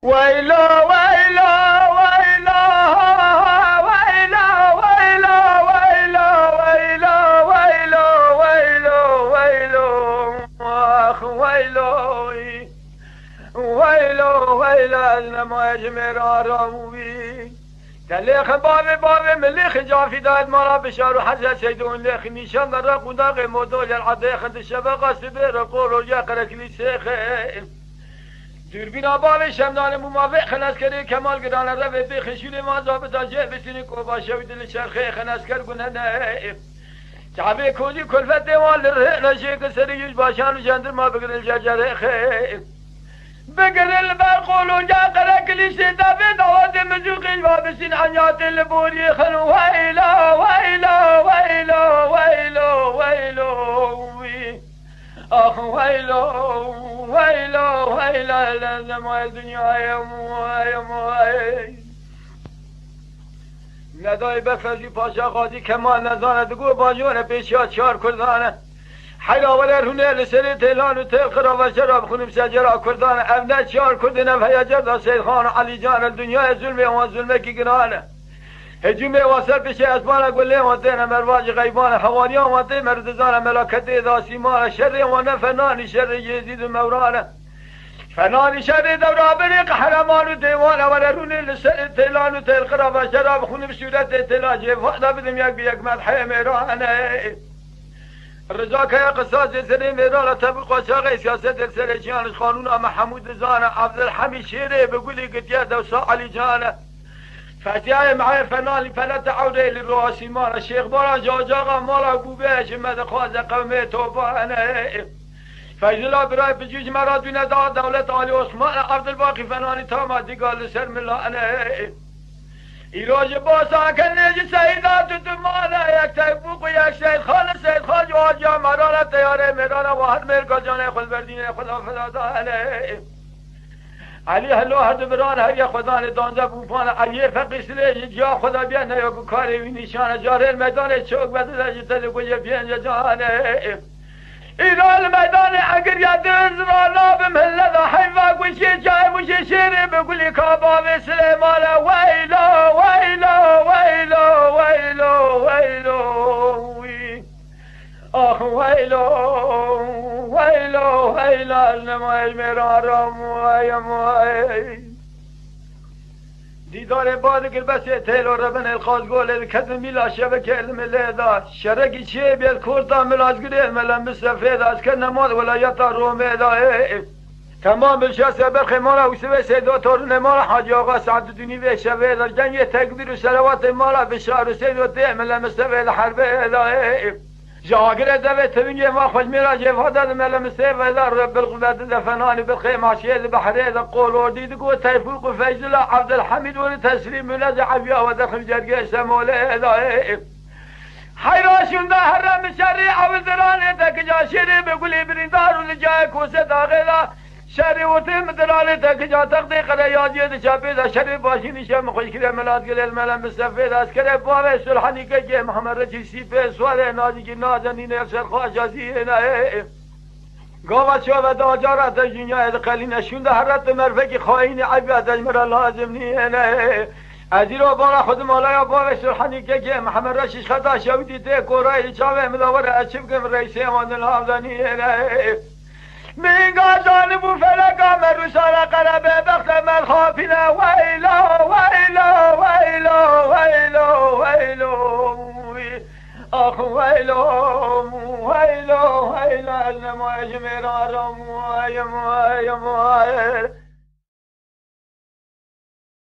ويلو ويلو ويلو ويلو ويلو ويلو ويلو ويلو ويلو ويلو اخ ويلو ويلو ويلو لما يجمر آراموی تلیخ باب ملیخ جافی داد مارا بشارو حضرت سیدون لیخ نیشان در قنداق مدول العدیخ دشبه قصبه رقور و یقر کلیسیخه دوربین آبال شمدان موافق خنسکری کمال گران روی بخشول ما زابطا جه بسینی کوباشه و دل شرخه خنسکر گنه نه جعبه کوزی کلفت دیوان لرهنه کسری یوش باشان و جندر ما بگرل جرجره خیر بگرل برقول و جاقره کلیشه دفع دواد مزوقی و بسین عنیات لبوری خلو ویلا ویلا ویلا ویلا ویلا آخ ویلو ویلو ویلا لزمای دنیای موی ندای بفرزی پاشا قاضی کمال نزانه دگو باجونه پیشیات چار کردانه حیلا ولر هونه لسری تیلان و تیل خرا و شراب خونم سجرا کردانه ابنه چار کردنه و هیجر دا سید خان و علی جان دنیای ظلمه و ظلمه کی گرانه هجومه واسر بشه اسبانه گله و دینه مرواج غیبانه حواریان و دی مردزانه ملاکته داسیمانه شر و نفنانی شر یزید و مورانه فنانی شر دورا بری قهرمان و دیوانه و رونه لسر تیلان و تیل خرا و شراب خونه بصورت تلاجه فقدا بدم یک بیک مدحه میرانه رضا که قصاص سری میرانه طبق قاچاق سیاست سرچیانش قانون محمود زانه عبدالحمید شیره بگولی گتیه دوسا علی جانه فتیه معای فنالی فلت عوده للرواسی مالا شیخ بارا جاجاقا مالا بوبه شمد خواز قومه توبانه فیضلا برای بجوج مرادونه دا دولت آلی عثمان عبدالباقی فنالی تاما دیگال سر ملانه ایراج باسا کنیج سیدات دمانه یک تیبوق و یک سید خان سید خاج و آجا مرانه تیاره میرانه و هر مرگا جانه خود بردینه خدا فدادانه علی هلو هر دبران هر یک خدان دانزه بوفان علی فقیسله جا خدا بیان یا کاری وی نشانه جاره میدان چوک بده جتل گوی پینج جانه ایران میدان اگر یادرز را نابم هلدا حیفا گوشی جای موشی شیره بگولی کابا و سلیمان ویلو ویلو ویلو ویلو ویلو آخ ویلو ویلو ویلو نمای میران را موی دیدار باد گر بسه تیل و ربن الخاز گوله کدن میلا شبک علم لیدا شرکی چیه بیل کورتا ملاز گره ملن بسفید از که نماد ولایتا رومه دا تمام بلشاس برخی مالا و سوی سیدو تورن مالا حاجی آقا سعد دونی به شوید جنگ تکبیر و سلوات مالا بشار و سیدو ته ملن بسفید حربه دا جاگر دوی تبینگی ما خوش میرا جفادت ملم سیفه رب القبت دفنانی بالخيم عشية بحرية قول ورديد قوة تيفوق فيزلا عبد الحميد ولتسليم منازع عبيا ودخل جرقية سمولة حيراشون ده هرم الشريعة والدراني تكجا شيري بقولي برندار ولجاي كوسة داخلة شری وتیم دلاله تا جا تقدی قره یادیه چاپی دا شری باشینی شم خوش کره ملات گل ملم مستفید از کره باب سلحانی که محمد رجیسی به سوال نازی کی نازنین افسر خواجازی نه گاوا چو و داجارا تا دنیا قلی نشونده حرت مرفق خاین عبادت مر لازم نه ازیرو بارا خود مولایا باب سلحانی که محمد رشیش خطا شودی ته کورای چاوه مدور اچب که رئیس امان نازنی نه من قادان بو فلقا من رسالة قربة بخت من خافنا ويلو ويلو ويلو ويلو ويلو أخ ويلو ويلو ويلو الماء جميل رم ويم ويم ويم